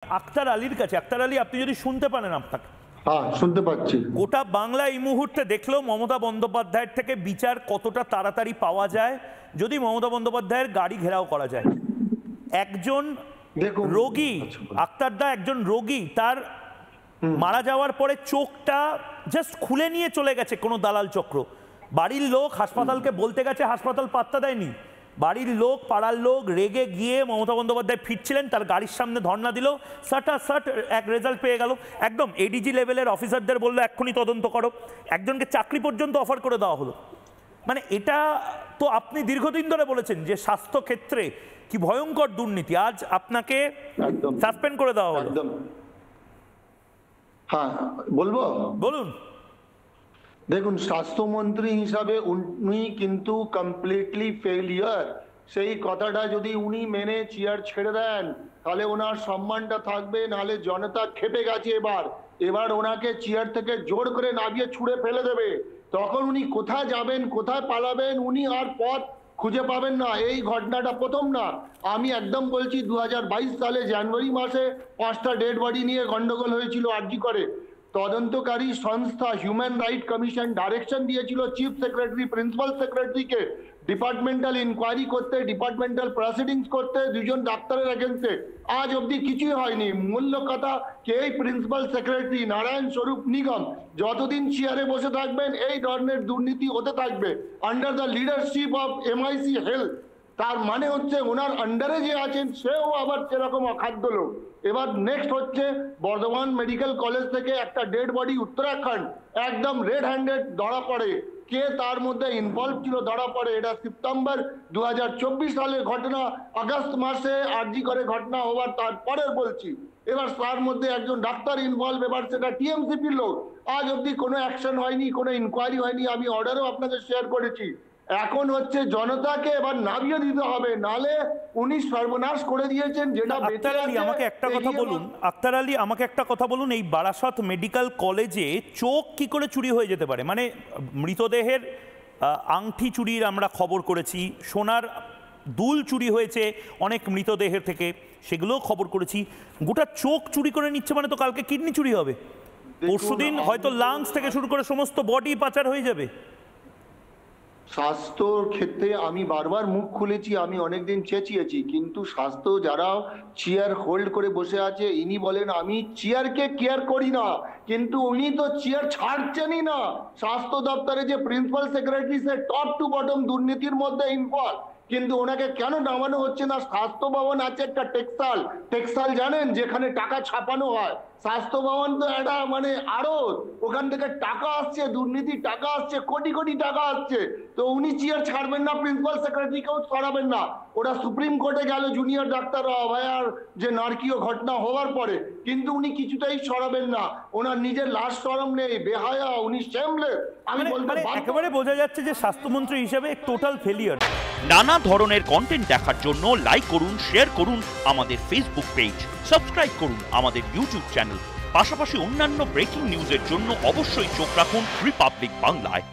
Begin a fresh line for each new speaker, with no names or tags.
আক্তার আলীর কাছে, আক্তার আলী আপনি যদি শুনতে পারেন, আপনাকে
হ্যাঁ শুনতে পাচ্ছি।
গোটা বাংলা এই মুহূর্তে দেখলো মমতা বন্দ্যোপাধ্যায়ের থেকে বিচার কতটা তাড়াতাড়ি পাওয়া যায় যদি মমতা বন্দ্যোপাধ্যায়ের গাড়ি ঘেরাও করা যায়। একজন রোগী, আক্তার দা একজন রোগী, তার মারা যাওয়ার পরে চোখটা জাস্ট খুলে নিয়ে চলে গেছে কোনো দালাল চক্র। বাড়ির লোক হাসপাতালকে বলতে গেছে, হাসপাতাল পাত্তা দেয়নি। বাড়ির লোক, পাড়ার লোক রেগে গিয়ে মমতা বন্দ্যোপাধ্যায় ফিরছিলেন, তার গাড়ির সামনে ধর্ণা দিল, সাট এক রেজাল্ট পেয়ে গেল। একদম এডিজি লেভেলের অফিসারদের বললো এক্ষুনি তদন্ত করো, একজনকে চাকরি পর্যন্ত অফার করে দেওয়া হলো। মানে এটা তো আপনি দীর্ঘদিন ধরে বলেছেন যে স্বাস্থ্য ক্ষেত্রে কি ভয়ঙ্কর দুর্নীতি, আজ আপনাকে সাসপেন্ড করে দেওয়া হলো।
হ্যাঁ বলবো,
বলুন।
দেখুন, স্বাস্থ্যমন্ত্রী হিসাবে উনি কিন্তু কমপ্লিটলি ফেলিয়ার। সেই কথাটা যদি উনি মেনে চেয়ার ছেড়ে দেন তাহলে ওনার সম্মানটা থাকবে, নাহলে জনতা খেপে গেছে। এবার ওনাকে চেয়ার থেকে জোর করে নামিয়ে ছুঁড়ে ফেলে দেবে। তখন উনি কোথায় যাবেন, কোথায় পালাবেন, উনি আর পথ খুঁজে পাবেন না। এই ঘটনাটা প্রথম না, আমি একদম বলছি 2022 সালে জানুয়ারি মাসে 5টা ডেড বডি নিয়ে গন্ডগোল হয়েছিল আরজি করে। তদন্তকারী সংস্থা হিউম্যান রাইট কমিশন ডাইরেকশন দিয়েছিল চিফ সেক্রেটারি, প্রিন্সিপাল সেক্রেটারিকে ডিপার্টমেন্টাল ইনকোয়ারি করতে, ডিপার্টমেন্টাল প্রসিডিংস করতে দুজন ডাক্তারের এগেন্স্টে। আজ অবধি কিছুই হয়নি। মূল্য কথা কে, এই প্রিন্সিপাল সেক্রেটারি নারায়ণ স্বরূপ নিগম যতদিন চেয়ারে বসে থাকবেন এই ধরনের দুর্নীতি হতে থাকবে under the leadership of MIC health. তার মানে হচ্ছে ওনার আন্ডারে যে আছেন সেও আবার সেরকম অখাদ্য লোক। এবার নেক্সট হচ্ছে বর্ধমান মেডিকেল কলেজ থেকে একটা ডেড বডি উত্তরাখণ্ড একদম রেড হ্যান্ডেড ধরা পড়ে। কে তার মধ্যে ইনভলভ ছিল ধরা পড়ে। এটা সেপ্টেম্বর 2024 সালের ঘটনা, আগস্ট মাসে আরজি করে ঘটনা হওয়ার তারপরের বলছি। এবার তার মধ্যে একজন ডাক্তার ইনভলভ, এবার সেটা টিএমসিপির লোক। আজ অব্দি কোনো অ্যাকশন হয়নি, কোনো ইনকোয়ারি হয়নি। আমি অর্ডারও আপনাকে শেয়ার করেছি। এখন হচ্ছে জনতাকে এবার নামিয়ে দিতে হবে, নালে উনি সর্বনাশ করে দিয়েছেন। যেটা
আক্তার আলী আমাকে একটা কথা বলুন, আক্তার আলী আমাকে একটা কথা বলুন, এই বারাসত মেডিকেল কলেজে চোখ কি করে চুরি হয়ে যেতে পারে? মানে মৃতদেহের আংটি চুরির আমরা খবর করেছি, সোনার দুল চুরি হয়েছে অনেক মৃতদেহের থেকে, সেগুলোও খবর করেছি। গোটা চোখ চুরি করে নিচ্ছে মানে তো কালকে কিডনি চুরি হবে, পরশুদিন হয়তো লাংস থেকে শুরু করে সমস্ত বডি পাচার হয়ে যাবে।
স্বাস্থ্যর ক্ষেত্রে আমি বারবার মুখ খুলেছি, আমি অনেকদিন চেঁচিয়েছি, কিন্তু স্বাস্থ্য যারা চেয়ার হোল্ড করে বসে আছে ইনি বলেন আমি চেয়ারকে কেয়ার করি না, কিন্তু উনি তো চেয়ার ছাড়ছেনই না। স্বাস্থ্য দপ্তরে যে principal secretary say top to bottom দুর্নীতির মধ্যে ইনভলভ, কিন্তু ওনাকে কেন নামানো হচ্ছে না? স্বাস্থ্য ভবন আছে একটা টেক্সটাইল জানেন যেখানে টাকা ছাপানো হয়, স্বাস্থ্য ভবন তো একটা মানে আড়ত, ওখান থেকে টাকা আসছে, দুর্নীতি টাকা আসছে, কোটি কোটি টাকা আসছে। তো উনি চেয়ার ছাড়বেন না, প্রিন্সিপাল সেক্রেটারিকেও সরাবেন না। ওরা সুপ্রিম কোর্টে গেল জুনিয়র ডাক্তাররা অভয়ার যে নারকীয় ঘটনা হওয়ার পরে, কিন্তু উনি কিছুটাই সরাবেন না। ওনার নিজের লাশ শরম নেই, বেহায়া, উনি শেমলেস। আমি বলতে
একেবারে বোঝা যাচ্ছে যে স্বাস্থ্যমন্ত্রী হিসেবে টোটাল ফেলিয়ার।
নানা ধরনের কন্টেন্ট দেখার জন্য লাইক করুন, শেয়ার করুন আমাদের ফেসবুক পেজ, সাবস্ক্রাইব করুন আমাদের ইউটিউব চ্যানেল। পাশাপাশি অন্যান্য ব্রেকিং নিউজের জন্য অবশ্যই চোখ রাখুন রিপাবলিক বাংলায়।